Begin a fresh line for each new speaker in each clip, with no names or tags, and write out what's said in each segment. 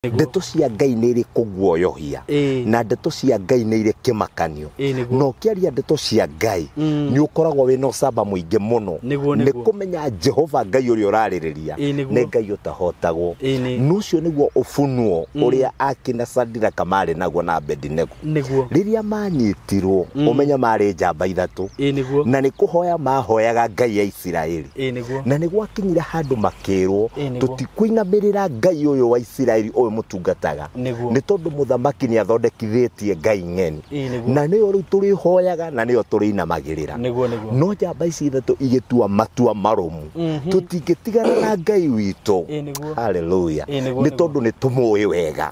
Ndeto cia Ngai nä irä kå guoyohia na ndeto cia Ngai nä irä kä makanio no kä aria ndeto cia Ngai nä å koragwo wä na å camba må ingä må no nä kå menya Jehova Ngai å rä a å rarä rä ria nä Ngai å tahotagwo no å cio nä guo å bunwo å rä a akä Shadraka marä naguo na Abedinego rä rä a manyitirwo å menya marä njamba ithatå na nä kå hoya mahoyaga Ngai ya Isiraeli na nä gwakinyire handå makärwo tå tikũinamä rä ra Ngai å yå wa Isiraeli mutungataga ni tondu muthamaki ni athondekithĩtie Ngai ng'eni na nĩ o rĩu tũrĩhoyaga na nĩ o tũrĩinamagĩrĩra no njamba ici ithatũ igĩtua matua marũmu tũtingĩtigana na Ngai witũ haleluya nĩ tondu nĩ tũmũĩ wega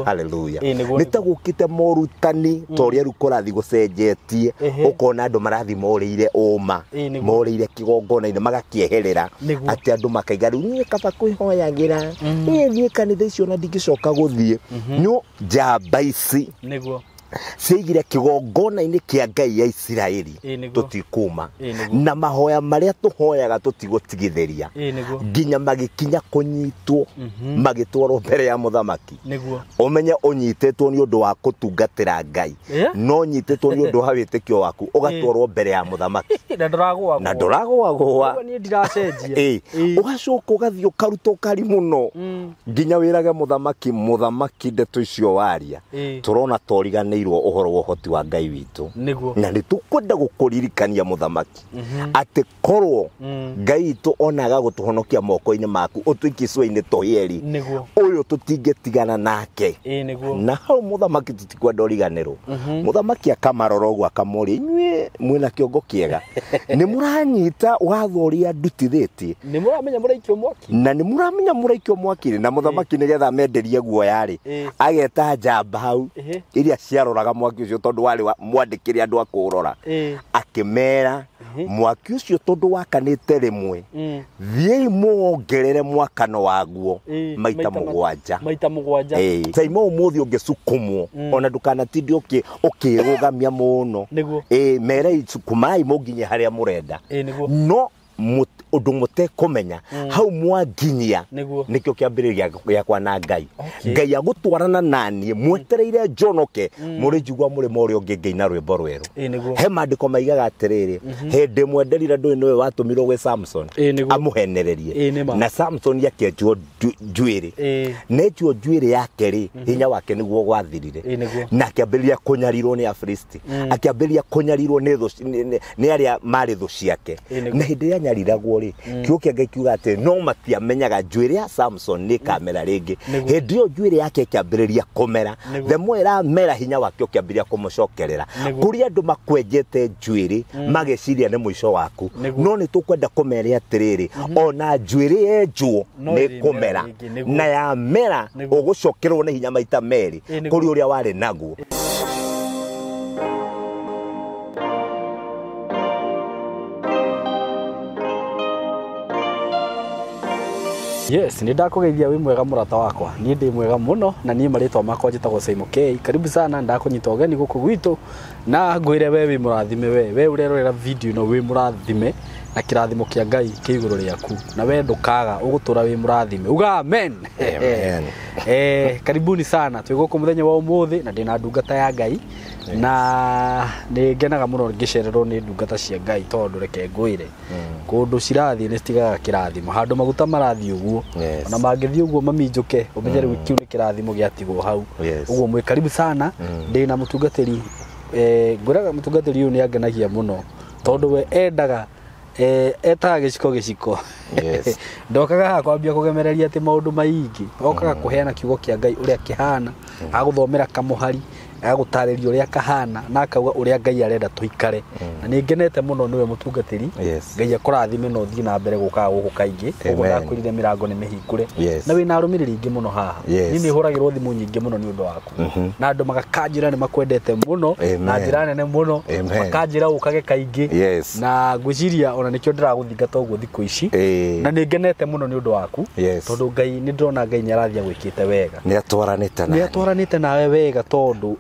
haleluya nĩ ta gũkĩte morutani torĩa rĩu kũrathi gũcenjetie ũkona andũ marathi morĩire ũma morĩire kĩgongona-inĩ magakĩeherera atĩ andũ makaiga rĩu niĩ kaba kwĩhoyagĩra niĩ kanitha icio na coka guthie no njamba ici ciigire kĩgongona-inĩ kĩa Ngai ya Isiraeli tutikuma na mahoya maria tuhoyaga tutigũtigithĩria nginya magĩkinya kũnyitwo magĩtwarwo mbere ya muthamaki ũmenye ũnyitĩtwo nĩ ũndũ wa gũtungatĩra Ngai no nyitĩtwo nĩ ũndũ wa wĩtĩkio waku ũgatwarwo mbere ya muthamaki na ndũragũagũa ũgacoka ũgathiĩ ũkaruta ũkari mũno nginya wĩrage muthamaki ndeto icio waria tũrona toriganĩirwo ũhoro wa ũhoti wa Ngai witũ na nĩ tũkwenda gũkũririkania muthamaki atĩ korwo Ngai witũ onaga gũtũhonokia moko-inĩ maku ũtũikie icua-inĩ toyeri ũyũ tũtingĩtigana nake na hau muthamaki tũtikwenda ũriganĩrwo muthamaki akamarora ũguo akamoria inyuĩ mwĩna kĩongo kĩega nĩ mũranyita watho ũrĩa ndutithĩtie
nĩ mũramenya mũraikio mwaki
na nĩ mũramenya mũraikio mwaki na muthamaki nĩgetha menderie guoya-rĩ ageta njamba hau iria ciaroraga mwaki ucio tondu wari mwandikire andu akurora akimera mwaki ucio tondu wakanite rimwe thiei muongerere mwakano waguo maita mugwanja SYMO umuthi ungicukumwo ona ndukanatindi ukirugamia muno mere kumai muginye haria murenda no undu mutekumenya hau mwanginyia nikio kiambiriria yakwa na Ngai Ngai agutwarana nanie mwetereire njonoke muri njigwa muri mori onge na rwimbo rweru he mandiko maigaga atiriri hindi mwenderire ndui niwe watumirwo gwe Samson amuhenererie na Samson yakenjwo njuiri nenjwo njuiri yake ri hinya wake niguo gwathirire na akiambiriria kunyarirwo ni Afilisti akiambiriria kunyarirwo ni aria mari thu ciake na hindi ya nyariragwo kiukia Ngai kiuga ati no matiamenyaga njuiri ya Samson ni kamera ringi hindi yo njuiri yake kiambiriria kumera the mwera mera hinya wake kiambiriria kumucokerera kuri andu makwenjete njuiri mageciria ni mwisho waku no ni tukwenda kumera atiriri ona njuiri enjwo ni kumera na ya mera ugucokerwo ni hinya maita meri kuri uria wari naguo.
Yes, ni ndakugeithia wi mwega murata wakwa. Ni ndi mwega muno na ni maritwa makwa njitagwo SYMO. Karibu sana ndakunyita ogeni guku gwitu na ngwire we wi murathime we urerorera video no wi murathime na kirathimo kia Ngai ki iguru riaku na we ndukaga ugutura wi murathime uga amen. Karibuni sana twi guku muthenya wa umuthi na ndina ndungata ya Ngai na ni ngenaga muno ngicererwo ni ndungata cia Ngai tondu reke ngwire kundu cirathi ni citigaga kirathimo handu maguta marathi uguo ona mangithi uguo maminjuke umenye riu kiu ni kirathimo giatigwo hau uguo mwe karibu sana ndina mutungatiri nguraga mutungatiri uyu ni angenagia muno tondu we endaga etaga giciko ndokaga haha kwambia kugemereria ati maundu maingi okaga kuheana kiugo kia Ngai uria kihana aguthomera kamuhari agutariria uria kahana na akauga uria Ngai arenda tuikare na ni ngenete muno niwe mutungatiri Ngai akurathime no thii na mbere gukaga guku kaingi uguo ndakurire mirango ni mihingure na wina arumiriri ingi muno haha ni ni huragirwo thimu nyingi muno ni undu waku na andu magakanjira ni makwendete muno na njira nene muno makanjira ukage kaingi na ngwiciria ona nikio ndiraguthingata uguo thiku ici na ni ngenete muno ni undu waku tondu Ngai ni ndona Ngai nyarathia gwikite wega ni atwaranite nawe wega tondu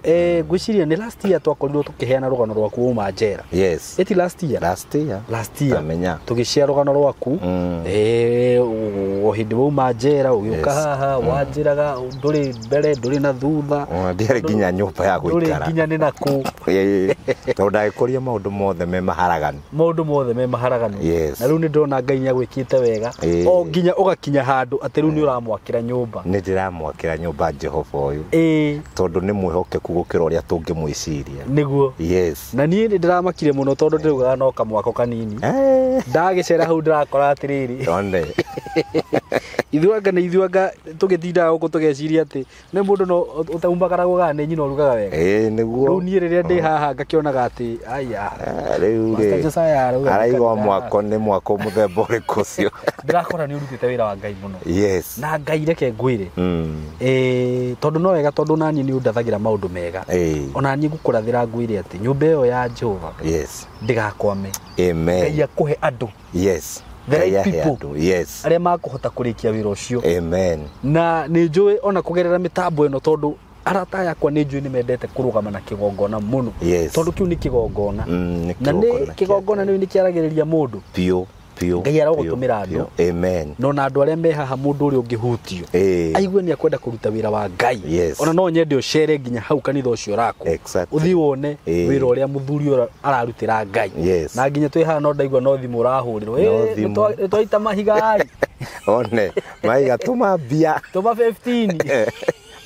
Gwiciria ni last year twakorirwo tukiheana rugano rwaku uma Njera.
Yes.
Eti last year?
Last year. Amenya.
Tugishia rugano rwaku. O hindi uma Njera ugiuka haha wanjiraga nduri mbere nduri na thutha.
Ndiari nginya nyumba ya guikara.
Nduri nginya ni naku.
Tondu ndagikoria maundu mothe me maharaganu.
Na riu ni ndona Ngai nyagwikite wega. O nginya ugakinya handu ati riu ni uramwakira nyumba.
Ni ndiramwakira nyumba Jehova uyu. Tondu ni mwihokeku gukira uria tungimwiciria.
Niguo.
Yes.
Na ni ndiramakire muno tondu ndirugaga no kamwako kanini. Ndagicera hau ndirakora atiriri.
Onde.
Ithuanga tugitinda guku tugeciria ati ni mundu no utaumbagara guga ni nyina urugaga wega.
Niguo.
Riu ni riria ndi haha ngakionaga ati aya.
Riu araigwa mwako ni mwako muthemba uriku cio.
Ndirakora ni urutite wira wa Ngai muno.
Yes.
Na Ngai reke ngwire. Tondu no wega tondu nani ni undathagira maundu mega. Ona ni ngukurathira ngwire ati nyumba iyo ya Jehova.
Yes.
Ndigakwame.
Amen.
Ngai akuhe andu.
Yes.
The right people.
Yes.
Aria makuhota kurikia wira ucio.
Amen.
Na ni njui ona kugerera mitambo ino tondu arata yakwa ni njui ni mendete kurugama na kigongona muno.
Yes.
Tondu kiu ni kigongona. Na ni kigongona ni kiaragiriria mundu.
Pio.
Ngai aragutumira andu.
Amen.
No na andu aria me haha mundu uri ungihutio. Aigue ni akwenda kuruta wira wa Ngai.
Yes.
Ona no nyende ucere nginya hau kanitha ucio rako.
Exactly.
Uthi wone wira uria muthuri ararutira Ngai.
Yes.
Na nginya twi haha no ndaigua no thimu urahurirwo. Twaita mahiga ai.
One maiga tuma bia.
Tuma 15.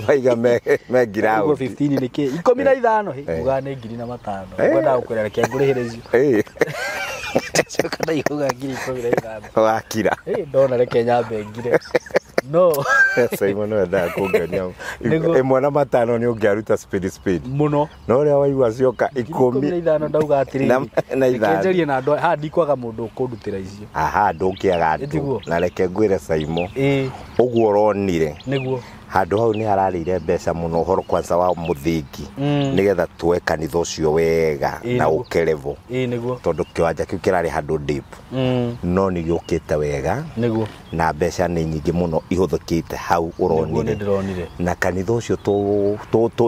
Maiga me girau.
15 ni ki 15 uga ni ngiri na matano. Ngwenda gukurera kia ngurihirecio. Choka na yuga ngiri 15.
Wakira.
Ndona reke nyambe ngire. No.
SYMO no nda kungania. Mwana matano ni ungiaruta speed.
Muno.
No ria waigua cioka
15 ndauga atiri.
Na ithaa.
Kenjerie na andu ha ndikwaga mundu ukundutira icio.
Aha ndungiaga andu. Na reke ngwire SYMO. Uguo ronire.
Niguo.
Handu hau ni hararire mbeca muno horo kwanza wa muthingi nigetha tuwe kanitha ucio wega na ukerevo
niguo
tondu kiwanja kiu kirari handu deep no ni giukite wega
niguo
na mbeca ni nyingi muno ihuthukite hau uronire na kanitha ucio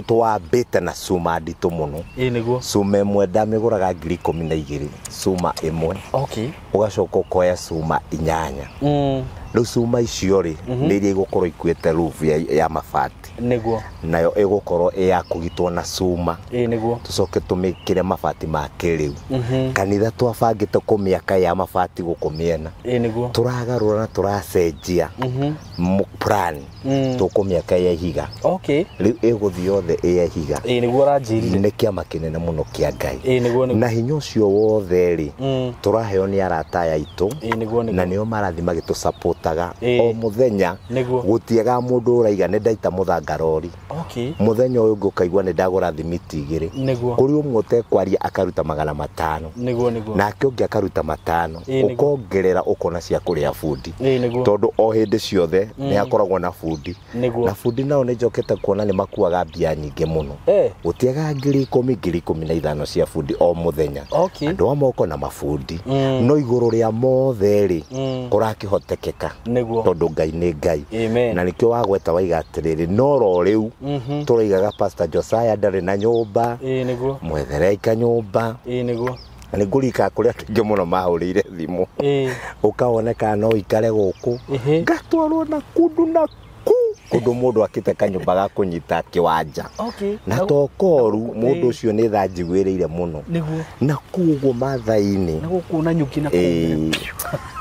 twambite na suma nditu muno
niguo
suma imwe ndamiguraga 12,000 suma imwe ugacoka ukoya suma 8 riu suma icio ri ni iria igukorwo ikuite roof ya mabati
niguo
nayo igukorwo ya kugitwo na suma
niguo
tucoke tumikire mabati ma kiriu kanitha twabangite kumiaka ya mabati gukumiena
niguo
turagarura na turacenjia plan tukumiaka ya ihiga riu iguthi yothe ya ihiga
niguo ranjirire
ni kiama kinene muno kia Ngai na hinya ucio wothe ri turaheo ni arata aitu na nio marathi magitu supportaga o muthenya gutiega mundu uraiga ni ndaita muthangarori muthenya uyu ngukaigua ni ndagura thimiti 2 kuri umwe utekwaria akaruta 500 nake ungi akaruta 5 ukongerera ukona cia kuria fundi tondu o hindi ciothe ni akoragwo na fundi na fundi nao ni njokete kuona ni makuaga mbia nyingi muno gutiega 10,000 cia fundi o muthenya andu amoko na mafundi no iguru ria mothe ri kurakihotekeka tondu Ngai ni Ngai na nikio wagweta waiga atiriri no ro riu turaigaga Pastor Josiah ndari na nyumba mwethere ikanyumba ni ngurika kuria twingi muno mahurire thimu ukaoneka no ikare guku ngatwarwo na kundu mundu akite kanyumba ga kunyita kiwanja na tokoru mundu ucio ni thanjiguirire muno na kuguo mathaini
na gukuna nyuki na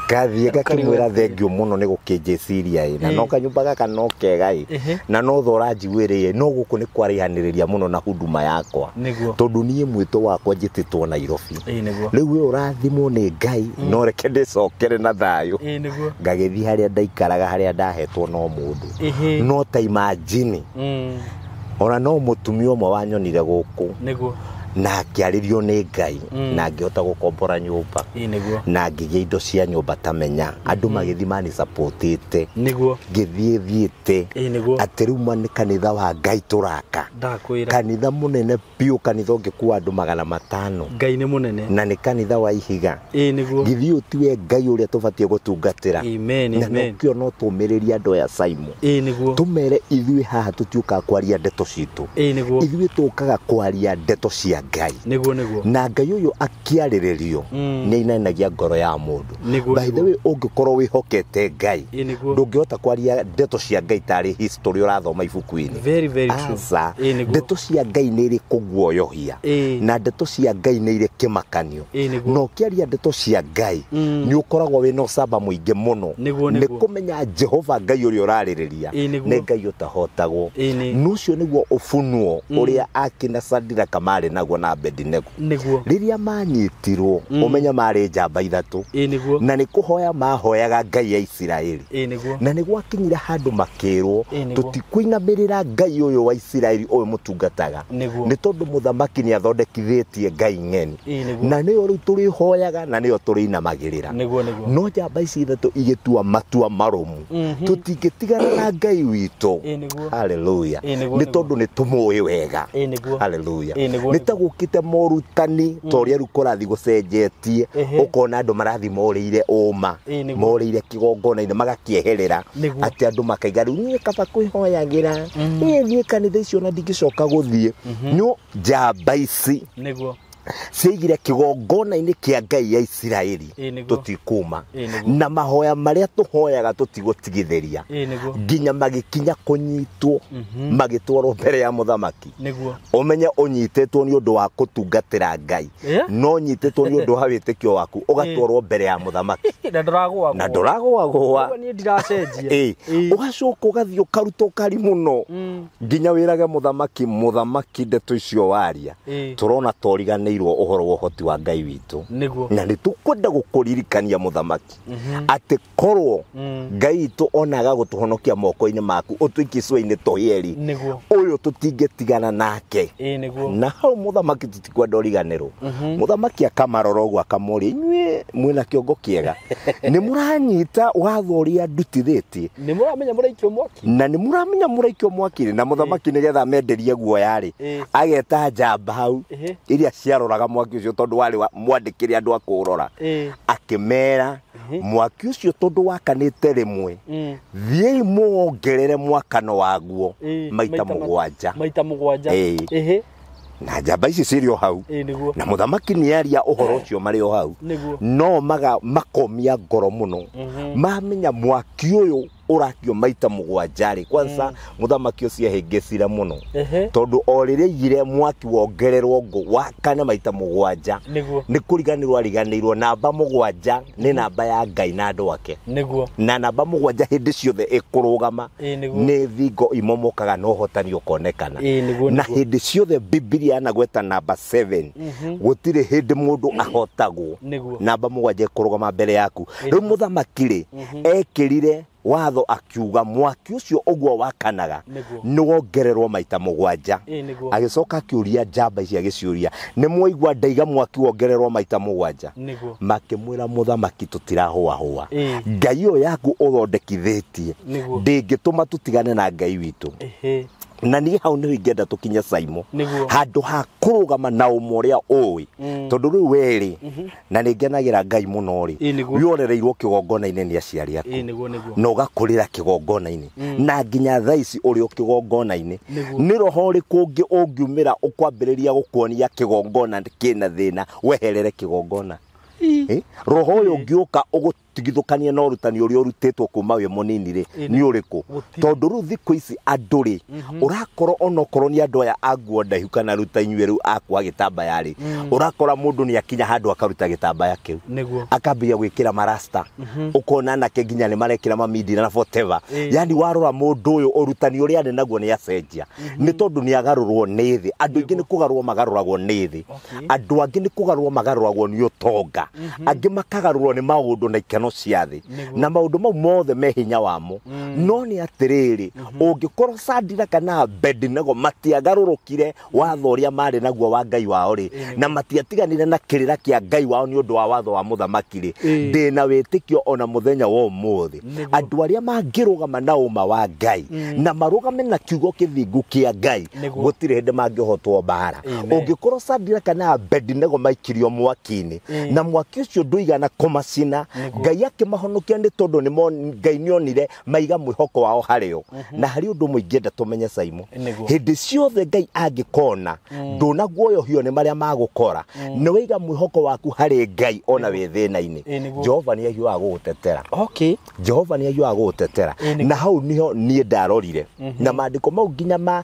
kathie gakimwira thengio muno ni gukinjiciria na no kanyumba gaka no kega na no thora njiguirire no guku ni kwarihaniriria muno na huduma yakwa tondu nie mwito wakwa njititwo Nairobi riu we urathimwo ni Ngai no reke ndicokere na thayo ngagithi haria ndaikaraga haria ndahetwo no mundu no ta imagine ona no mutumia umwe wanyonire guku na akiaririo ni Ngai na ngihota gukombora nyumba na ngigĩa indo cia nyumba tamenya andu magithimani supportite
niguo
ngithiĩte atĩ rĩu ma nĩ kanitha wa Ngai turaka kanitha munene piũ kanitha ũngĩkuua andu 500
Ngai nĩ munene
na nĩ kanitha wa ihiga
niguo
ngithiĩ tiwe Ngai ũrĩa tũbatie gutungatĩra na nĩkĩo no tũmĩrĩria andũ aya SYMO
niguo
tumere ithuĩ haha tũtiũkaga kwaria ndeto citũ ithuĩ tũkaga kwaria ndeto cia Ngai
niguo
na Ngai ũyũ akiarĩrĩrio nĩ inainagia ngoro ya mũndũ by the way ũngĩkorwo wĩhokete Ngai ndũngĩhota kwaria ndeto cia Ngai tarĩ history ũrathoma ibuku-inĩ
very true
ndeto cia Ngai nĩ irĩ kũguoyohia na ndeto cia Ngai nĩ irĩ kĩmakanio no kĩaria ndeto cia Ngai nĩ ũkoragwo wĩna ũcamba mũingĩ mũno nĩ kũmenya Jehova Ngai ũrĩa ũrarĩrĩria nĩ Ngai ũtahotagwo n'ũcio nĩguo ũfunuo ũrĩa akina Shadraka marĩ naguo na Abedinego rĩrĩa manyitirwo ũmenya marĩ njamba ithatũ na nĩ kũhoya mahoyaga Ngai ya Isiraeli na nĩ gwakinyire handũ makĩrwo tũtikũinamĩrĩra Ngai ũyũ wa Isiraeli ũyũ mũtungataga nĩ tondũ mũthamaki nĩ athondekithĩtie Ngai ng'eni na nĩyo rĩu tũrĩhoyaga na nĩyo tũrĩinamagĩrĩra no njamba ici ithatũ igĩtua matua marũmu tũtingĩtigana na Ngai witũ haleluya nĩ tondũ nĩ tũmũĩ wega haleluya nĩ ta gũkĩte morutani torĩa rĩu kũrathi gũcenjetie ũkona andũ marathi morĩire ũma morĩire kĩgongona-inĩ magakĩeherera atĩ andũ makaiga rĩu niĩ kaba kwĩhoyagĩra niĩ kanitha icio na ndingĩcoka gũthiĩ no njamba ici ciaigire kĩgongona-inĩ kĩa Ngai ya Isiraeli tũtikuma na mahoya marĩa tũhoyaga tũtigũtigithĩria nginya magĩkinya kũnyitwo magĩtwarwo mbere ya mũthamaki ũmenye ũnyitĩtwo nĩ ũndũ wa gũtungatĩra Ngai no nyitĩtwo nĩ ũndũ wa wĩtĩkio waku ũgatwarwo mbere ya mũthamaki na ndũragũagũa ũgacoka ũgathiĩ ũkaruta ũkari mũno nginya wĩrage mũthamaki ndeto icio waria tũrona toriganĩirwo ũhoro wa ũhoti wa Ngai witũ na nĩ tũkwenda gũkũririkania mũthamaki atĩ korwo Ngai witũ onaga gũtũhonokia moko-inĩ maku ũtũikie cua-inĩ toyeri ũyũ tũtingĩtigana nake na hau mũthamaki tũtikwenda ũriganĩrwo mũthamaki akamarora ũguo akamoria inyuĩ mwĩna kĩongo kĩega nĩ mũranyita watho ũrĩa ndutithĩtie
nĩ mũramenya mũraikio mwaki
na nĩ mũramenya mũraikio mwaki na mũthamaki nĩgetha menderie guoya-rĩ ageta njamba hau iria ciaroraga mwaki ũcio tondũ warĩ mwandĩkĩre andũ a kũrora akĩmera mwaki ũcio tondũ wakanĩte rĩmwe thiĩi muongerere mwakano waguo maita mũgwanja na njamba ici cirĩ o hau na mũthamaki nĩaria ũhoro ũcio marĩ o hau no makomia ngoro mũno mamenya mwaki ũyũ ũrakio maita mũgwanja-rĩ kwanza mũthamaki ũcio ahĩngĩcire mũno tondũ o rĩrĩa igire mwaki wongererwo ngũ wakane maita mũgwanja nĩ kũriganĩrwo ariganĩirwo namba mũgwanja nĩ namba ya Ngai na andũ ake na namba mũgwanja hĩndĩ ciothe ĩkũrũgama nĩ thingo imomokaga na ũhotani ũkonekana na hĩndĩ ciothe Biblia yanagweta namba 7 gũtirĩ hĩndĩ mũndũ ahotagwo namba mũgwanja ĩkũrũgama mbere yaku rĩu mũthamaki-rĩ ekĩrire watho akiuga mwaki ũcio ũguo wakanaga nĩwongererwo maita mũgwanja agĩcoka akĩũria njamba ici agĩciũria nĩ mwaigua ndaiga mwaki wongererwo maita mũgwanja makĩmwĩra mũthamaki tũtirahũahũa Ngai ũyũ yaku ũthondekithĩtie ndĩngĩtũma tũtigane na Ngai witũ na niĩ hau nĩ ingĩenda tũkinye SYMO handũ ha kũrũgama na ũmwe ũrĩa ũĩ tondũ rĩu werĩ na nĩ ngenagĩra Ngai mũno-rĩ wĩonereirwo kĩgongona-inĩ nĩ aciari aku na ũgakũrĩra kĩgongona-inĩ na nginya thaa ici ũrĩ o kĩgongona-inĩ nĩ roho ũrĩkũ ũngĩ ũngiumĩra ũkwambĩrĩria gũkuonia kĩgongona kĩna thĩna weherere kĩgongona roho ũyũ ũngĩũka tigithũkanie na ũrutani ũrĩa ũrutĩtwo kuma wĩ mũnini-rĩ nĩ ũrĩkũ tondũ rĩu thikũ ici andũ-rĩ ũrakorwo onokorwo nĩ andũ aya a nguo ndaihu kana ruta inyuĩ rĩu akwa gĩtambaya-rĩ ũrakora mũndũ nĩ akinya handũ akaruta gĩtambaya kĩu akambĩrĩria gwĩkĩra marasta ũkona anake nginya nĩ marekĩra mamindira na whatever yani warora mũndũ ũyũ ũrutani ũrĩa arĩ naguo nĩ acenjia nĩ tondũ nĩ agarũrwo nĩ thĩ andũ aingĩ nĩ kũgarũrwo magarũragwo nĩ thĩ andũ angĩ nĩ kũgarũrwo magarũragwo nĩ ũtonga angĩ makagarũrwo nĩ maũndũ na ikeno cia thĩ na maũndũ mau mothe me hinya wamo no nĩ atĩrĩrĩ ũngĩkorwo Sandira kana Abednego matiagarũrũkire watho ũrĩa marĩ naguo wa Ngai wao rĩ na matiatiganire na kĩrĩra kĩa Ngai wao nĩ ũndũ wa watho wa mũthamaki rĩ ndĩna wĩtĩkio ona mũthenya wa ũmũthĩ andũ arĩa mangĩrũgama na ũma wa Ngai na marũgame na kiugo kĩthingu kĩa Ngai gũtirĩ hĩndĩ mangĩhotwo mbara ũngĩkorwo Sandira kana Abednego maikirio mwaki-inĩ na mwaki ũcio ndũigana kũmacina Ngai akĩmahonokia nĩ tondũ Ngai nĩonire maiga mwĩhoko wao harĩo na harĩ ũndũ mũingĩ enda tũmenye SYMO hĩndĩ ciothe Ngai angĩkona ndũnaguoyohio nĩ marĩa magũkora nĩ waiga mwĩhoko waku harĩ Ngai ona wĩ thĩna-inĩ Jehova nĩ ahiũhaga gũgũtetera Jehova nĩ ahiũhaga gũgũtetera na hau niho niĩ ndarorire na maandĩko mau nginya ma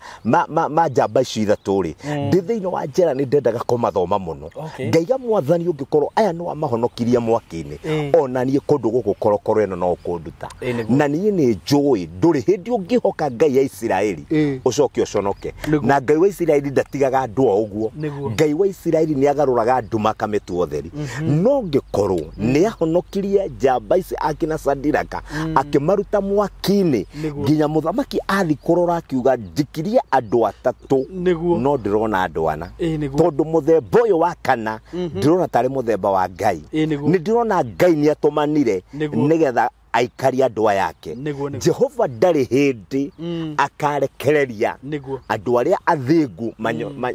njamba icio ithatũ rĩ ndĩ thĩinĩ wa njera nĩ ndendaga kũmathoma mũno ngaiga mwathani ũngĩkorwo aya no amahonokirie mwaki-inĩ ona niĩ kũndũ gũkũ korokoro ĩno no kũnduta na niĩ nĩ njũĩ ndũrĩ hĩndĩ ũngĩhoka Ngai ya Isiraeli ũcoke ũconoke na Ngai wa Isiraeli ndatigaga andũ o ũguo Ngai wa Isiraeli nĩ agarũraga nduma akamĩtua ũtheri no ngĩkorwo nĩ ahonokirie njamba ici akina Sandiraka akĩmaruta mwaki-inĩ nginya mũthamaki athi kũrora akiuga njikirie andũ atatũ no ndĩrona andũ ana tondũ mũthemba ũyũ wa kana ndĩrona tarĩ mũthemba wa Ngai nĩ ndĩrona Ngai nĩ atũmanire nĩgetha aikaria andũ ayake Jehova ndarĩ hĩndĩ akarekereria andũ arĩa athingu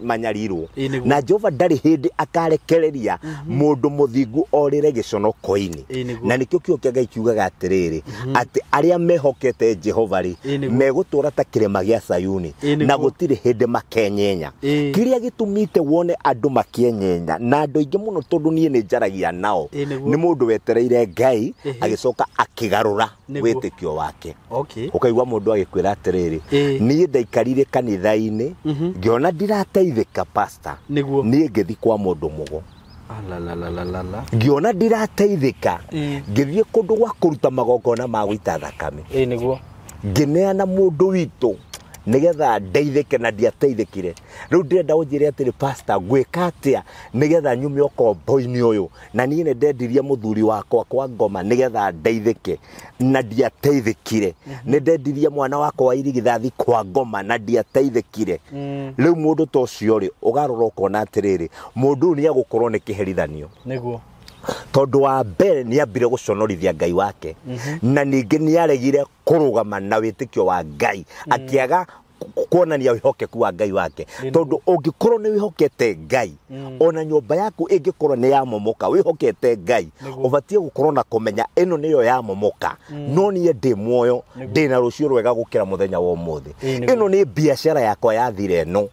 manyarirwo na Jehova ndarĩ hĩndĩ akarekereria mũndũ mũthingu orĩre gĩconoko-inĩ na nĩkĩo kiugo kĩa Ngai kiugaga atĩrĩrĩ atĩ arĩa mehokete Jehova rĩ megũtũũra ta kĩrĩma gĩa Sayuni na gũtirĩ hĩndĩ makenyenya kĩrĩa gĩtũmĩte wone andũ makienyenya na andũ aingĩ mũno tondũ niĩ nĩ njaragia nao nĩ mũndũ wetereire Ngai agĩcoka garũra wĩtĩkio wake ũkaigua mũndũ agĩkwĩra atĩrĩrĩ niĩ ndaikarire kanitha-inĩ ngĩona ndirateithĩka pastor niĩ ngĩthi kwa mũndũ mũgo ngĩona ndirateithĩka ngĩthiĩ kũndũ gwa kũruta magongona ma gũita thakame ngĩneana mũndũ witũ nigetha ndeithĩke na ndiateithĩkire rĩu ndĩrenda ũnjĩre atĩrĩ pastor gwĩka atĩa nigetha nyume ũkombo-inĩ ũyũ na niĩ nĩ ndendirie mũthuri wakwa kwa ngoma nigetha ndeithĩke na ndiateithĩkire nĩ ndendirie mwana wakwa wa irigithathi kwa ngoma na ndiateithĩkire rĩu mũndũ ta ũcio rĩ ũgarũra ũkona atĩrĩrĩ mũndũ ũyũ nĩ agũkorwo nĩ kĩherithanio tondũ wa mbere nĩ ambire gũconorithia Ngai wake na ningĩ nĩ aregire kũrũgama na wĩtĩkio wa Ngai akĩaga kuonania wĩhokeku wa Ngai wake tondũ ũngĩkorwo nĩ wĩhokete Ngai ona nyũmba yaku ĩngĩkorwo nĩ yamomoka wĩhokete Ngai ũbatiĩ gũkorwo na kũmenya ĩno nĩyo yamomoka no niĩ ndĩ muoyo ndĩna rũciũ rwega gũkĩra mũthenya wa ũmũthĩ ĩno nĩ biacara yakwa yathire no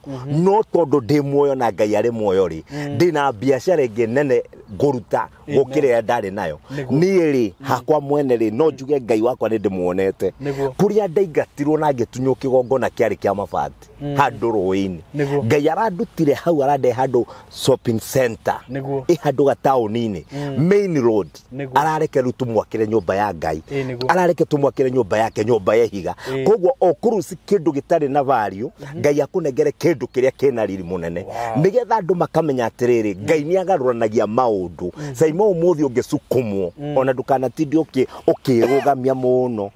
tondũ ndĩ muoyo na Ngai arĩ muoyo rĩ ndĩna biacara ĩngĩ nene ngũruta gũkĩra ndarĩ nayo niĩ rĩ hakwa mwene rĩ no njuge Ngai wakwa nĩ ndĩmuonete kũrĩa ndaingatirwo na ngĩtunywo kĩgongona kĩarĩ kĩa mabati handũ rũĩ-inĩ Ngai arandutire hau arandehe handũ shopping center handũ gataũni-inĩ main road arareke rĩu tũmwakĩre nyũmba ya Ngai arareke tũmwakĩre nyũmba yake nyũmba ya ihiga koguo okũruci kĩndũ gĩtarĩ na value Ngai akũnengere kĩndũ kĩrĩa kĩna riri mũnene nĩgetha andũ makamenya atĩrĩrĩ Ngai nĩ agarũranagia maũndũ SYMO ũmũthĩ ũngĩcukumwo ona ndũkanatinde ũkĩrũgamia mũno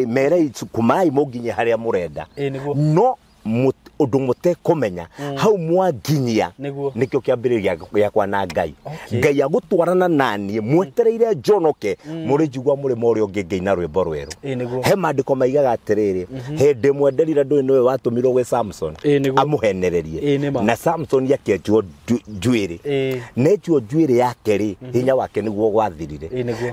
mere sukumai mũnginye harĩa mũrenda no ũndũ mũtekũmenya hau mwanginyia nĩkĩo kĩambĩrĩria gĩakwa na Ngai Ngai agũtwarana naniĩ mwetereire njonoke mũrĩ njigua mũrĩmo ũrĩa ũngĩ ngĩina rwĩmbo rwerũ he maandĩko maigaga atĩrĩrĩ hĩndĩ ĩmwe nderira ndũĩ nĩwe watũmirwo gwĩ Samson amũhenererie na Samson akĩenjwo njuĩrĩ nenjwo njuĩrĩ yake rĩ hinya wake nĩguo gwathirire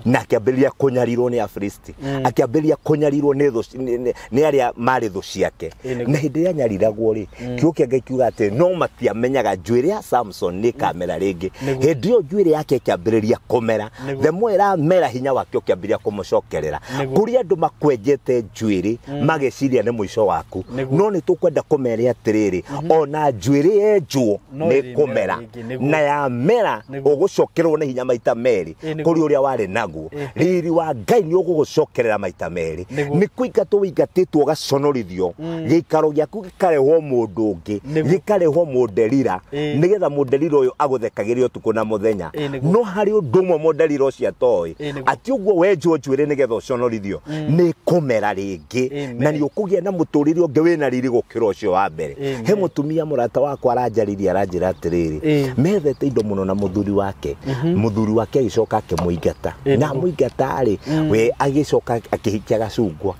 na akĩambĩrĩria kũnyarirwo nĩ Afilisti akĩambĩrĩria kũnyarirwo nĩ arĩa marĩ thũ ciake na hĩndĩ ĩrĩa anyariragwo rĩ kiugo kĩa Ngai kiuga atĩ no matiamenyaga njuĩrĩ ya Samson nĩ kamera rĩngĩ hĩndĩ ĩyo njuĩrĩ yake ĩkĩambĩrĩria kũmera the more ĩramera hinya wake ũkĩambĩrĩria kũmũcokerera kũrĩ andũ makwenjete njuĩrĩ mageciria nĩ mũico waku no nĩ tũkwenda kũmera atĩrĩrĩ ona njuĩrĩ yenjwo nĩ kũmera na yamera ũgũcokererwo nĩ hinya maita merĩ kũrĩ ũrĩa warĩ naguo riri wa Ngai nĩ ũgũgũcokerera maita merĩ nĩ kũingatwo wĩingatĩtwo ũgaconorithio gĩikaro gĩaku gĩkarehwo mũndũ ũngĩ gĩkarehwo mũnderira nĩgetha mũnderira ũyũ agũthekagĩre ũtukũ na mũthenya no harĩ ũndũ ũmwe mũnderira ũcio atoĩ atĩ ũguo we njuĩrĩ nĩgetha ũconorithio nĩ kũmera rĩngĩ na nĩ ũkũgĩa na mũtũrĩre ũngĩ wĩna riri gũkĩra ũcio wa mbere he mũtumia mũrata wakwa aranjaririe aranjĩra atĩrĩrĩ methete indo mũno na mũthuri wake agĩcoka akĩmũingata na mũingata rĩ we agĩcoka akĩhikia gacungwa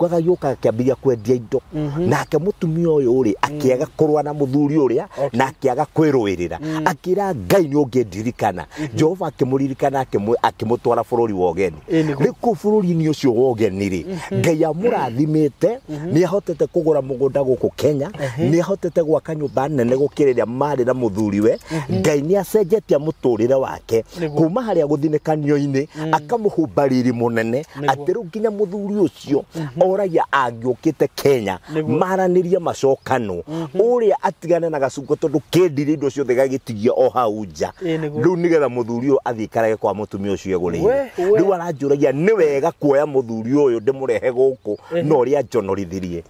gagĩũka akĩambĩrĩria kwendia indo nake mũtumia ũyũ rĩ akĩaga kũrũa na mũthuri ũrĩa na akĩaga kwĩrũĩrĩra akĩra Ngai nĩ ũngĩndirikana Jehova akĩmũririkana akĩmũtwara bũrũri wa ũgeni rĩu bũrũri-inĩ ũcio wa ũgeni rĩ Ngai amũrathimĩte nĩ ahotete kũgũra mũgũnda gũkũ Kenya nĩ ahotete gwaka nyũmba nene gũkĩra ĩrĩa marĩ na mũthuri we Ngai nĩ acenjetie mũtũrĩre wake kuma harĩa gũthinekanio-inĩ akamũhumba riri mũnene atĩ rĩu nginya mũthuri ũcio oragia angĩũkĩte Kenya maranĩrie macokano ũrĩa atigane na gacungo tondũ kendire indo ciothe gagĩtigia o hau nja rĩu nĩgetha mũthuri ũyũ athiĩ karage kwa mũtumia ũcio egũrĩire rĩu aranjũragia nĩ wega kuoya mũthuri ũyũ ndĩmũrehe gũkũ no ũrĩa njonorithirie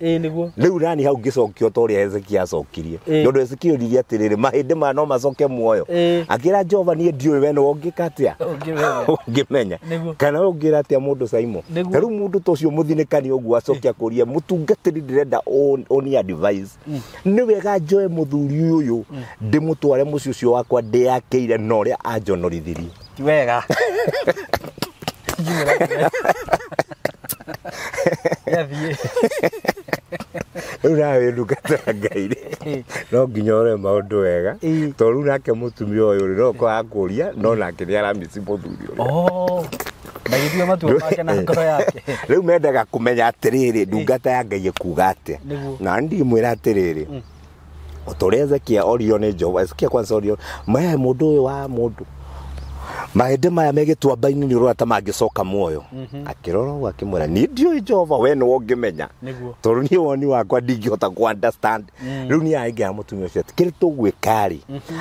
rĩu nani hau ngĩcokio ta ũrĩa Hezekia acokirie tondũ Hezekia oririe atĩrĩrĩ mahĩndĩ maya no macoke muoyo akĩra Jehova niĩ ndiũĩ we nĩwe ũngĩka atĩa ũngĩmenya kana ũngĩra atĩa mũndũ SYMO rĩu mũndũ ta ũcio mũthinĩkani ũguo acokia kũria mũtungatĩri ndĩrenda oni advice nĩ wega njoe mũthuri ũyũ ndĩmũtware mũciĩ ũcio wakwa ndĩyakĩire na ũrĩa anjonorithirie ti wega rĩu nawe ndungata Ngai no nginya ũrore maũndũ wega tondũ rĩu nake mũtumia ũyũ no kwa akũria no nake nĩ aramĩci mũthuri ũyũ ndagĩtua matua make na ngoro yake rĩu mendaga kũmenya atĩrĩrĩ ndungata ya Ngai ĩkuga atĩa na ndimwĩra atĩrĩrĩ ũtorĩa Hezekia orio nĩ Jehova Hezekia kwanza orio mahe mũndũ ũyũ wa mũndũ mahĩndĩ maya megĩtuamba-inĩ nĩ ũrora ta mangĩcoka muoyo akĩrora ũguo akĩmwĩra niĩ ndiũĩ Jehova we nĩwe ũngĩmenya tondũ niĩ woni wakwa ndingĩhota ku understand rĩu niĩ aingĩra mũtumia ũcio kĩrĩ tũgwĩka rĩ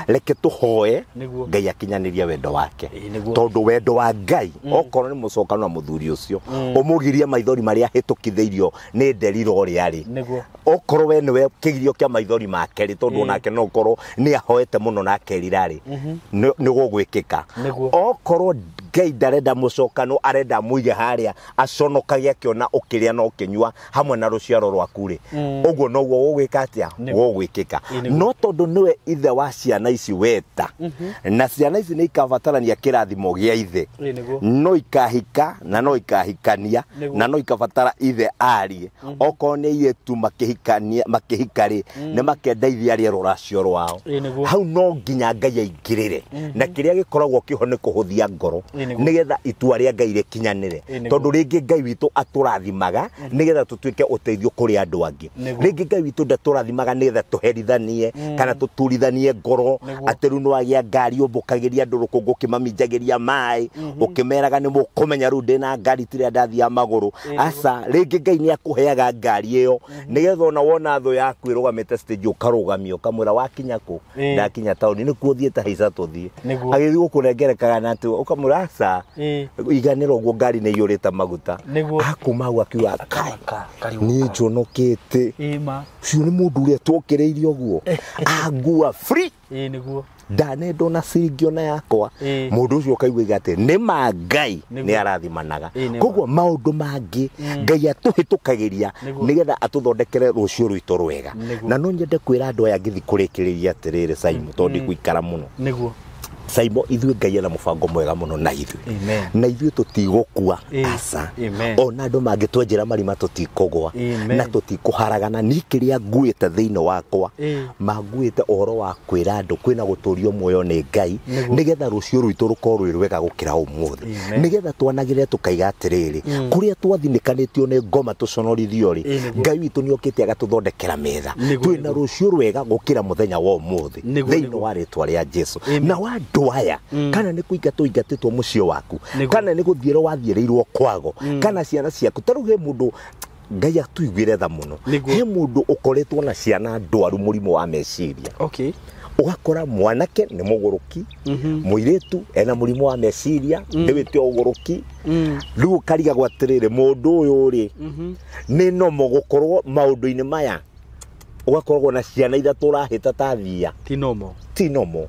reke tũhoe Ngai akinyanĩrie wendo wake tondũ wendo wa Ngai okorwo nĩ mũcokano na mũthuri ũcio ũmũgirie maithori marĩa hĩtũkithĩirio nĩ nderira ũrĩa rĩ okorwo we nĩwe kĩgirio kĩa maithori make rĩ tondũ onake no ũkorwo nĩ ahoete mũno na akerira rĩ nĩ gũgwĩkĩka okorwo Ngai ndarenda mũcokano arenda mũige harĩa aconokagia akĩona ũkĩrĩa na ũkĩnyua hamwe na rũciaro rwaku rĩ ũguo noguo ũgwĩka atĩa gũgwĩkĩka no tondũ nĩwe ithe wa ciana ici weta na ciana ici nĩ ikabatarania kĩrathimo gĩa ithe no ikahika na no ikahikania na no ikabatara ithe arie okorwo nĩ iretu makĩhika rĩ nĩ makendeithia rĩero rũracio rwao hau no nginya Ngai aingĩrĩre na kĩrĩa gĩkoragwo kĩho nĩ kũhũthia ngoro nĩgetha itua rĩa Ngai rĩkinyanĩre tondũ rĩngĩ Ngai witũ atũrathimaga nĩgetha tũtuĩke ũteithio kũrĩ andũ angĩ rĩngĩ Ngai witũ ndatũrathimaga nĩgetha tũherithanie kana tũturithanie ngoro atĩ rĩu nĩwagĩa ngari ũmbũkagĩria andũ rũkũngũ ũkĩmaminjagĩria maĩ ũkĩmeraga nĩ mũkũmenya rĩu ndĩna ngari tirĩa ndathiaga magũrũ aca rĩngĩ Ngai nĩ akũheaga ngari ĩyo nĩgetha ona wona thũ yaku ĩrũgamĩte stage ũkarũgamia ũkamwĩra wakinya kũ ndakinya taũni nĩkuo thiĩte haica tũthiĩ agĩthiĩ gũkũnengerekaga na atĩ ũkamwĩra aca iganĩra ũguo ngari nĩ iyũrĩte maguta akuma hau akiuga niĩ njonokete ũcio nĩ mũndũ ũrĩa twokĩrĩirie ũguo angua free ndanendwo na ciringi ona yakwa mũndũ ũcio ũkaigua atĩ nĩ ma Ngai nĩ arathimanaga koguo maũndũ mangĩ Ngai atũhĩtũkagĩria nĩgetha atũthondekere rũciũ rwitũ rwega na no nyende kwĩra andũ aya ngĩthi kũrĩkĩrĩria atĩrĩrĩ SYMO tondũ ngũikara mũno SYMO ithuĩ Ngai ena mũbango mwega mũno na ithuĩ na ithuĩ tũtigũkua aca ona andũ mangĩtwenjera marima tũtikũgwa na tũtikũharagana nĩ kĩrĩa nguĩte thĩinĩ wakwa manguĩte ũhoro wa kwĩra andũ kwĩna gũtũrio muoyo nĩ Ngai nĩgetha rũciũ rwitũ rũkorwo rwĩ rwega gũkĩra ũmũthĩ nĩgetha twanagĩrĩre tũkaiga atĩrĩrĩ kũrĩa twathinĩkanĩtio nĩ ngoma tũconorithio rĩ Ngai witũ nĩ okĩte agatũthondekera metha twĩna rũciũ rwega gũkĩra mũthenya wa ũmũthĩ thĩinĩ wa rĩtwa rĩa Jesũ na aya kana nĩ kũingatĩtwo mũciĩ waku kana nĩ gũthiĩra wathiĩrĩirwo kwago kana ciana ciaku tarũ he mũndũ Ngai atuiguĩre tha mũno he mũndũ ũkoretwo na ciana ndwaru mũrimũ wa meciria ũgakora mwanake nĩ mũgũrũki mũirĩtu ena mũrimũ wa meciria ndĩwĩte ũgũrũki rĩu karigagwo atĩrĩrĩ mũndũ ũyũ rĩ nĩ no mũgũkorwo maũndũ-inĩ maya ugakoragwo na ciana ithatũ ũrahĩta ta thia ti nomo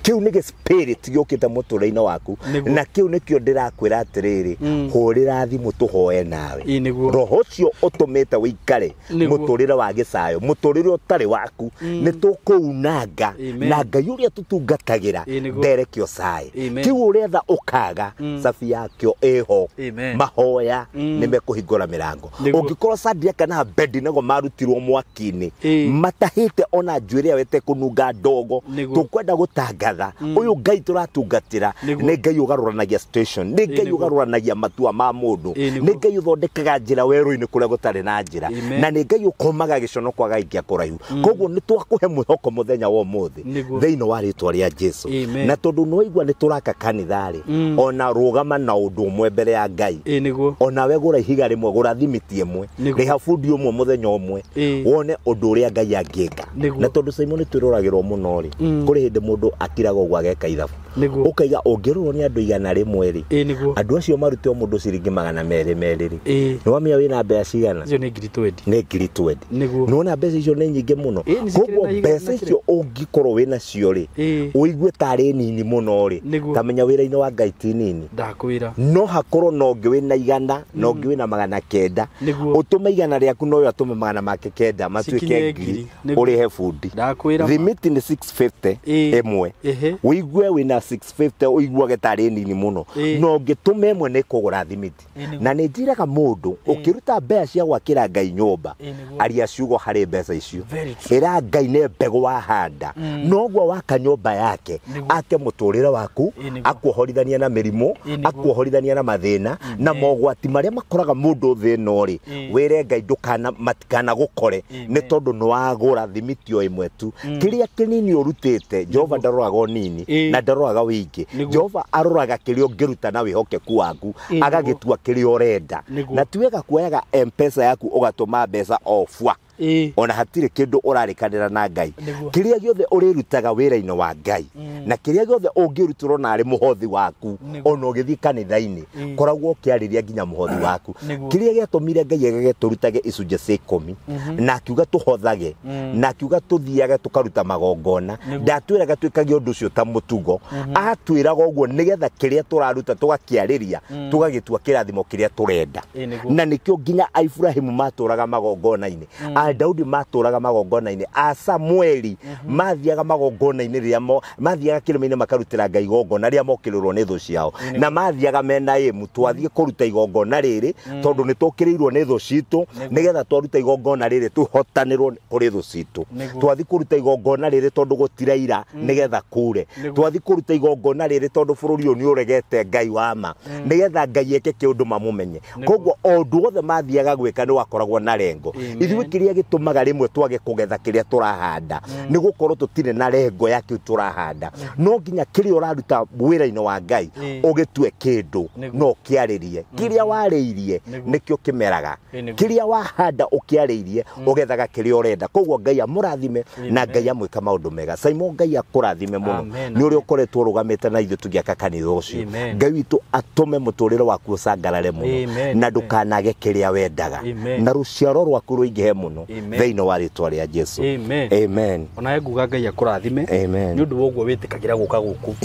kiu nĩ spirit gĩũkĩte mũtũrĩre-inĩ waku na kiu nĩkĩo ndĩrakwĩra atĩrĩrĩ hũrĩra thimũ tũhoe nawe roho ũcio ũtũmĩte wĩikare mũtũrĩre wa gĩcayo mũtũrĩre ũtarĩ waku nĩ tũkũunanga na Ngai ũrĩa tũtungatagĩra nderekio caĩ kiu ũrĩetha ũkaga cabi yakĩo ĩho mahoya nĩ mekũhingũra mĩrango ũngĩkorwo Shadraka na Abedinego marutirwo mwaki-inĩ matahĩte ona njuĩrĩ yao ĩtekũnunga ndogo tukwenda gutangatha uyu Ngai turatungatira ni Ngai ugaruranagia station ni Ngai ugaruranagia matua ma mundu ni Ngai uthondekaga njira weru-ini kuria gutari na njira na ni Ngai ukomaga giconokwa gaikia kuraihu koguo ni twakuhe mwihoko muthenya wa umuthi thiini wa ritwa ria Jesu na tondu noigwa ni turaka kanithari ona rugama na undu umwe mbere ya Ngai ona we gura ihiga rimwe gura thimiti imwe riha bundi umwe muthenya umwe wone undu uria Ngai angieka na tondu SYMO ni twiroragirwo muno ri kuri hindi mundu akiraga ugwa geka ithabu ukaiga ungirwo ni andu igana rimwe ri andu acio marutio mundu ciringi 200 ri ni wamia wina mbeca cigana
icio ni ngiri 20
ni ngiri 20 ni wona mbeca icio ni nyingi muno koguo mbeca icio ungikorwo wina cio ri uigue tari nini muno ri tamenya wira-ini wa Ngai ti nini
ndakwira
no hakorwo no ngi wina igana no ngi wina 900 utume igana riaku no yo atume 900 matuike ngiri urihe bundi
ndakwira
limit ni 650 emwe uigue wina 650 uiguage tari nini muno no ngitume emwe ni kugura thimiti na ni njiraga mundu ukiruta mbeca cia gwakira Ngai nyumba aria ciugo hari mbeca icio ira Ngai ne mbegu wahanda nogwo waka nyumba yake ake muturire waku akuohorithania na mirimu akuohorithania na mathina na mogwati maria makoraga mundu thino ri wire Ngai ndukana matikana gukore ni tondu no wagura thimiti o imwe tu kiria kinini urutite Jehova ndaroraga nini na ndaroraga wingi Jehova aroraga kiria ungiruta na wihokeku waku agagitua kiria urenda na tiwega kuoyaga M-Pesa yaku ugatuma mbeca ofwa ona hatire kindu urarikanira na Ngai kiria giothe urirutaga wira-ini wa Ngai na kiria giothe ungirutirwo na ari muhothi waku ona ugithii kanitha-ini koragwo ukiariria nginya muhothi waku kiria giatumire Ngai agagiturutage icunje cia 10 na akiuga tuhothage na akiuga tuthiage tukaruta magongona ndatwiraga twikage undu ucio ta mutugo atwiraga uguo nigetha kiria turaruta tugakiariria tugagitua kirathimo kiria turenda na nikio nginya Ibrahimu maturaga magongona-ini Daudi maturaga magongona-ini Samueli mathiaga magongona-ini ria mathiaga kirima-ini makarutira Ngai igongona ria mokirirwo ni thu ciao na mathiaga mena emu twathie kuruta igongona riri tondu ni tukirirwo ni thu citu nigetha twaruta igongona riri tuhotanirwo kuri thu citu twathie kuruta igongona riri tondu gutiraira nigetha kure twathie kuruta igongona riri tondu bururi uyu ni uregete Ngai wama nigetha Ngai eke kiundu mamumenye koguo ondu othe mathiaga gwika ni wakoragwo na rengo ithuĩ kiria gitumaga rimwe twage kugetha kiria turahanda ni gukorwo tutire na rengo ya kiu turahanda no nginya kiria uraruta wira-ini wa Ngai ugitue kindu no kiaririe kiria wariirie nikio kimeraga kiria wahanda ukiaririe ugethaga kiria urenda koguo Ngai amurathime na Ngai amwika maundu mega SYMO Ngai akurathime muno ni uri ukoretwo rugamite na ithu tugiaka kanitha ucio Ngai witu atume muturire waku ucangarare muno na ndukanage kiria wendaga na ruciaro rwaku ruingihe muno thiini wa ritwa ria Jesu amen
ona nguga Ngai akurathime ni undu woguo witikagira guka guku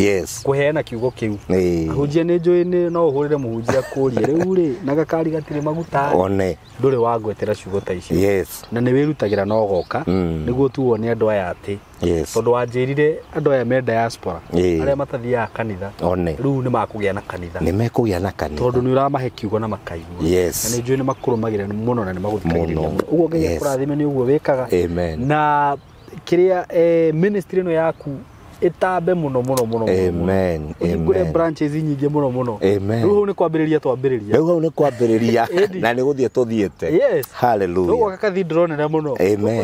kuheana kiugo kiu ahunjia ni njui no uhurire muhunjia kurie riu ri na gakari gatire maguta
one
nduri wangwetera ciugo ta icio na ni wirutagira no goka niguo tuwo ni andu aya ati tondu wanjirire andu aya me diaspora aria matathiaga kanitha riu ni makugia na kanitha
ni mekugia na kanitha
tondu ni uramahe kiugo na makaigua na ni njui ni makurumagira muno na ni maguthikagiriria muno uguo Ngai akurathime ni uguo wikaga na kiria ministry no yaku itambe muno
amen
ngure branches nyingi muno riu ni kwambiriria twambiriria
riu ni kwambiriria na ni guthie tuthiete hallelujah
uguo cathedral nene muno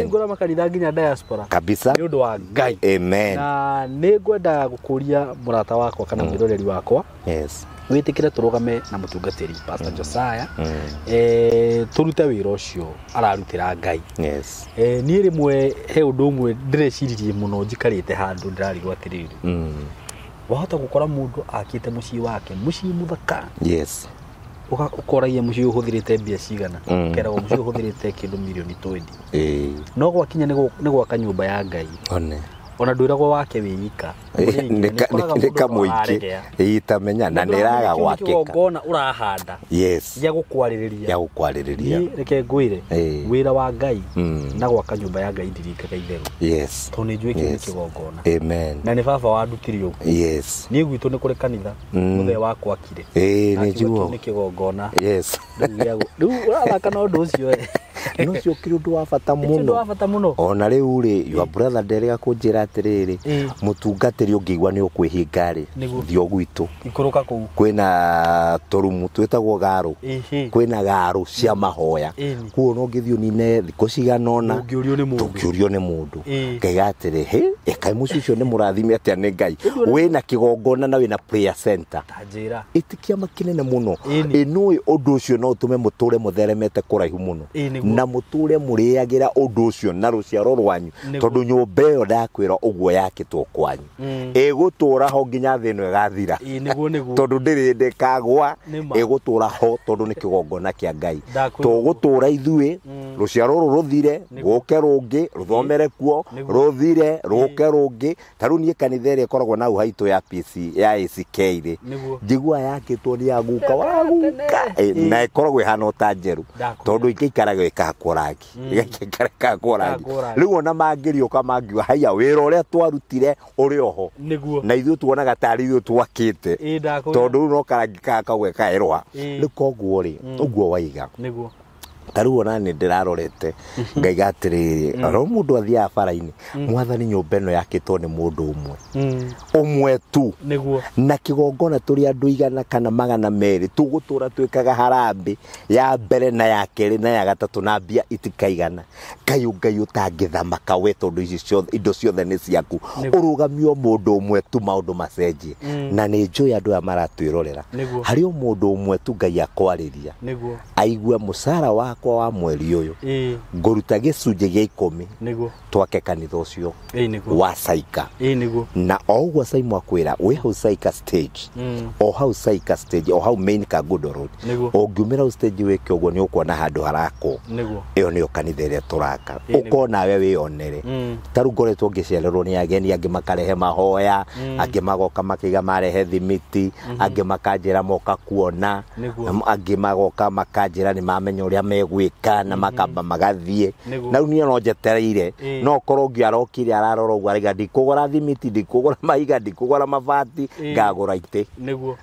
ngura makanitha nginya diaspora
kabisa
ni undu wa Ngai
amen
na ni ngwenda gukuria murata wakwa kana mwiroreri wakwa witikire turugame na mutungatiri Pastor Josiah turute wira ucio ararutira Ngai ni rimwe he undu umwe ndirecirie muno njikarite handu ndirarigwo atiriri wahota gukora mundu akite mucii wake mucii muthaka ukoragia mucio uhuthirite mbia cigana kerago mucio uhuthirite kindu milioni 20 no gwakinya ni gwaka nyumba ya Ngai ona ndwiragwo wake wiyika
nika muingi itamenya na niraga gwakika
ngona urahanda ya gukwaririria reke ngwire wira wa Ngai na gwaka nyumba ya Ngai ndirikaga itheru to ni njue kindu kigongona
amen
na ni baba wandutirio ni gwitu ni kuri kanitha muthe wakwa akire
ni njuo
ni kigongona
riu
urabaka no ndu ucio
no cio kirundu wa bata muno ona riu ri your brother nderega kunjira atiriri mutungatiri ungiigwa ni ukwihinga ri thio gwitu
ikuruka kuu
kwina torumu twetagwo garu kwina garu cia mahoya kuo no ngithio nine thiko ciganona ungiurio ni mundu ngaiga atiri he ekai mucio cio ni murathime atia ni Ngai wina kigongona na wina prayer center
Njera
itikia makinene muno inui undu ucio no tume muture mutheremete kuraihu muno na muture muriagira undu ucio na ruciaro rwanyu tondu nyumba iyo ndakwira uguo yakitwo kwanyu igutura ho nginya thino igathira tondu ndiri ndikagwa igutura ho tondu ni kigongona kia Ngai tugutura ithui ruciaro ru ruthire guke rungi ruthomere kuo ruthire ruke rungi taru nie kanitha iri koragwo na uhaito ya PC ya ACK ri njigua yakitwo ni aguka waguka na ikoragwo ihana utanjeru tondu ikikaraga ikakorangi igakikorangi riu ona mangirio kamangiwa haya wira uria twarutire uri oho na ithu tuonaga tari ithu twakite tondu no karangi kakagwe kaerwa rikoguo ri uguo waiga taru ona ni ndirarorete ngaiga atiriri ro mundu athia bara-ini mwathani nyumba ino yakitwo ni mundu umwe tu na kigongona turi andu igana kana magana meri tugutura twikaga harambe ya mbere na ya keri na ya gatatu na mbia itikaigana Ngai utangithamaka we tondu indo ciothe ni ciaku urugamio mundu umwe tu maundu macenjie na ni njui andu aya maratwirorera hari mundu umwe tu Ngai akwariria aigua musara wakwa wa mweri uyu nguruta gicunje gia 10 twake kanitha ucio wa Saika na ogwa SYMO akwira we hau Saika stage o hau Saika stage o hau main Kagudo road ongiumira stage weke ogwo ni ukona handu harako iyo ni kanitha ria turaka ukona we wionere taru ngoretwo ngicererwo ni ageni angi makarehe mahoya angi magoka makiga marehe thimiti angi makanjira moka kuona angi magoka makanjira ni mamenya uria megwika na makamba magathie na uni no jetereire no korwo ngiarokire ararora ugwa riga ndikugora thimiti ndikugora maiga ndikugora mabati ngagura ite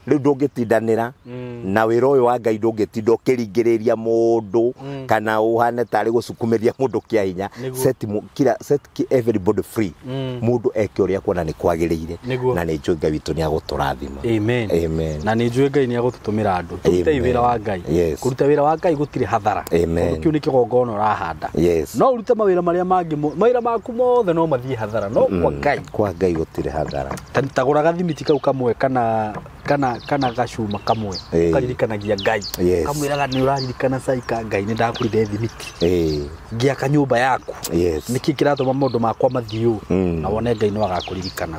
riu ndungitindanira na wira uyu wa Ngai ndungitinda ukiringiriria mundu kana uhane tari gusukumiria mundu kia hinya set everybody free mundu eke uria kuona ni kwagiriire na ni njui Ngai witu ni aguturathima amen
na ni njui Ngai ni agututumira andu turuta wira wa Ngai kuruta wira wa Ngai gutire hathara kiu ni kigongona urahanda no urute mawira maria mangi mawira maku mothe no mathie hathara no
kwa Ngai gutire hathara
tagura gathimiti kau kamwe kana gacuma kamwe ukaririkanagia Ngai kamwiraga ni uraririkana Saika Ngai ni ndakurire thimiti ngia kanyumba yaku niki kiratuma mundu makwa mathiu na wone Ngai no agakuririkana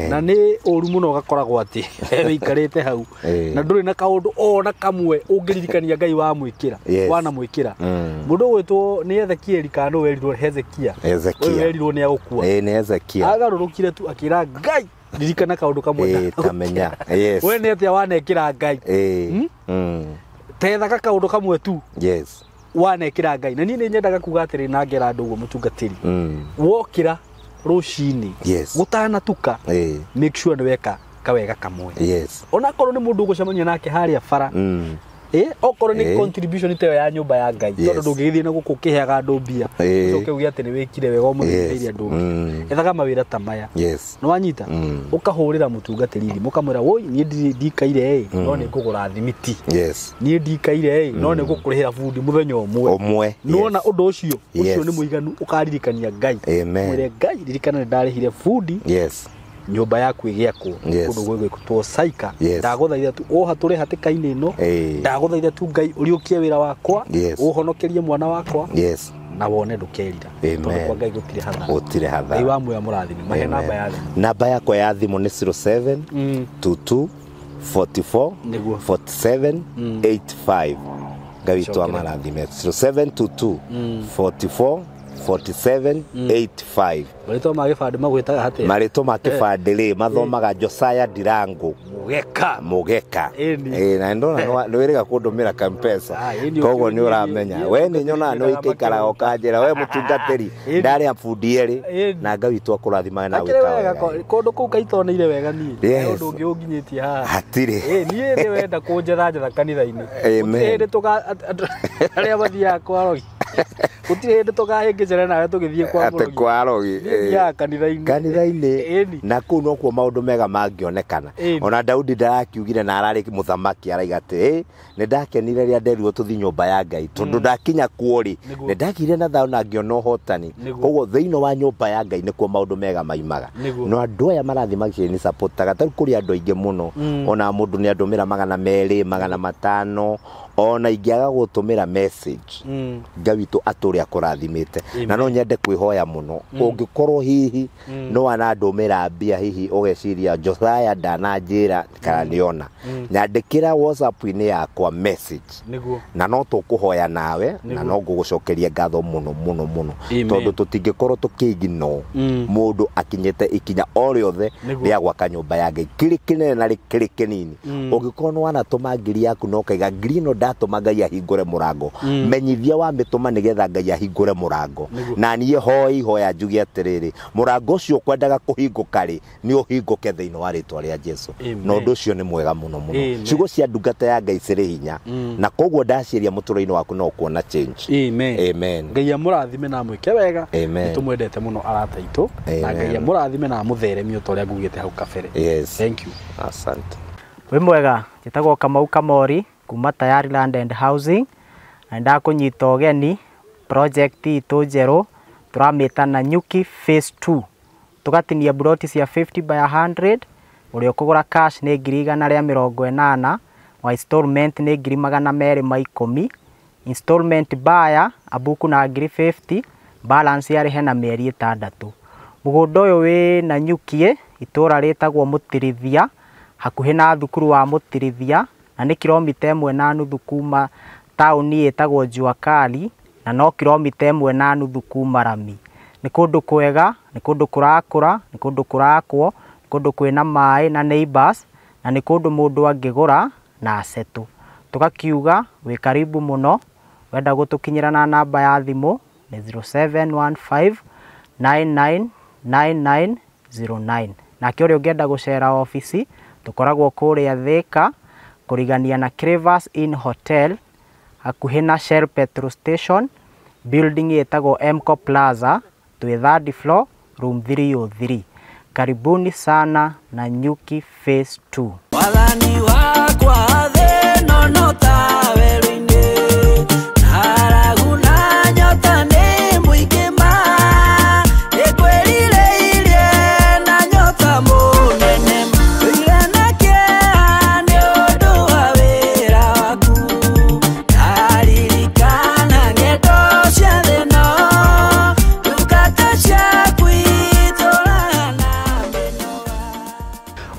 na ni uru muno gakoragwo ati wikarite hau na nduri na kaundu ona kamwe ungiririkania Ngai wa mwikira wana mwikira mundu gwitwo ni Ezekiel kana werirwo Hezekia werirwo ni agukua
ni Hezekia
agarurukire tu akira Ngai ririkana kaundu kamwe
tamenya
we ni atia wanekira Ngai tethaga kaundu kamwe tu wanekira Ngai na ni nyendaga kuga atiri na ngera andu uguo mutungatiri wokira rucini gutana tuka make sure ni weka kawega kamwe ona korwo ni mundu ugucemania nake haria bara okorwo ni contribution ite ya nyumba ya Ngai tondu ndungithie na guku kiheaga andu mbia ucoke ugi ati ni wikire wega umutheiria andu ethaga mawira ta maya no wanyita ukahurira mutungatiri mukamwira woi ni ndikaire no ni kugura thimiti ni ndikaire no ni gukurihira fundi muthenya umwe nona undu ucio ni muiganu ukaririkania Ngai mwire Ngai ririkana ni ndarihire fundi nyumba yaku igiakwo kundu gwigwitwo Saika ndaguthaitha tu uhature hatikaini ino ndaguthaitha tu Ngai uriukie wira wakwa uhonokerie mwana wakwa na wone ndukerira tondu kwa Ngai gutire hathara Ngai wa muya murathime mahe namba ya thimu
namba yakwa ya thimu ni 07 22 44 47 85 Ngai tu amarathime 0722 44 47 85
Marito magifande magwitaga hate
marito makifande ri mathomaga Josiah Ndirangu mugeka na ndona no wiriga kundumira kampesa kogo ni uramenya we ni nyona no ikikara okanjira we mutungatiri ndari afundi eri na Ngai tu akurathima na wikaga
kundu kuu kaitoneire wega ni undu ungi unginyitie ha
hatiri
nie ni wenda kunjetha kanitha-ini ndi tuga aria bathia kwarogi utire ndi tukahingicera nawe tugithie kwa
rogi
ya kanitha-ini
na kuu no kuo maundu mega mangionekana ona Daudi ndarakiugire na arari muthamaki araiga ati ni ndakenire ria nderirwo tuthi nyumba ya Ngai tondu ndakinya kuori ni ndagire na thao na ngiona hotani koguo thiino wa nyumba ya Ngai ni kuo maundu mega maimaga no andu aya marathi magicini supportaga tari kuri andu aingi muno ona mundu ni andumira 200 500 ona ingiaga gutumira message Ngai witu aturi akurathimite na no nyende kwihoya muno ungikorwo hihi no anandumira mbia hihi ugeciria Josiah ndana Njera kana niona nyandikira WhatsApp-ini yakwa message na no tukuhoya nawe na no ngugucokeria ngatho muno tondu tutingikorwo tukigino mundu akinyete ikinya oriothe ria gwaka nyumba ya Ngai kiri kinene na kiri kinini ungikorwo no anatuma ngiri yaku no kaiga green ndatuma Ngai ahingure murango menyithia wa mituma nigetha Ngai ahingure murango na niye hoya njugi atiriri murango ucio kwendaga kuhinguka ri ni uhinguke thiini wa ritwa ria Jesu no ndu ucio ni mwega muno ciugo cia ndungata ya Ngai ciri hinya na koguo ndaciria muturo-ini waku no kuona change amen
Ngai amurathime na mwike wega nitumwendete muno arata itu na Ngai amurathime na mutheremio toria ngugite hau kabere thank you
asante
we mwega njitagwo Kamau Kamori kuma Tayari Land and Housing na ndakunyita ugeni project itu njeru turamita na Nyuki phase 2 tugatinia broti cia 50 by 100 urio kugura cash ni 180 wa installment ni 210 installment baya abuku na 50 balance yari hena mieri 6 mugunda uyu wi na Nyuki itura ritagwo Mutirithia hakuhi na thukuru wa Mutirithia na ni kilomita 1.5 kuma tauni etagwo Juakali na no kilomita 1.5 kuma Rami ni kundu kwega ni kundu kurakura ni kundu kurakwo ni kundu kwina mai na neighbors na ni kundu mundu angigura na asetu tugakiuga we karibu muno wenda gutukinyira na namba ya thimu ni 0715 999909 na kiori ungenda gucera office tukoragwo kuria Thika kurigania na Crevas Inn Hotel hakuhi na Shell Petrol Station building yetagwo Mco Plaza to 3rd floor room 303 karibuni sana na Nyuki phase 2
walani wakwa theno notawelinde haraguna nyota ni mwikima ekwelile ile na nyota munene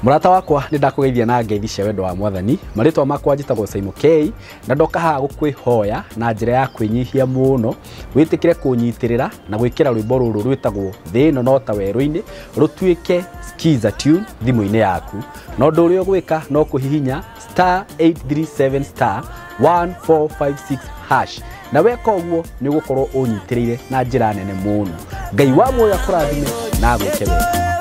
Murata wakwa ni ndakugeithia na ngeithi cia wendo wa Mwathani maritwa makwa njitagwo SYMO K na ndoka haha gukwihoya na njira ya kwinyihia muno witikire kunyitirira na gwikira rwimbo ruru rwitagwo thino no ta weru-ini rutuike skiza tune thimu-ini yaku no ndu uri gwika no kuhihinya *837 *1456 hash na weka uguo ni ugukorwo unyitirire na njira nene muno Ngai wa muoyo akurathime na gwike wega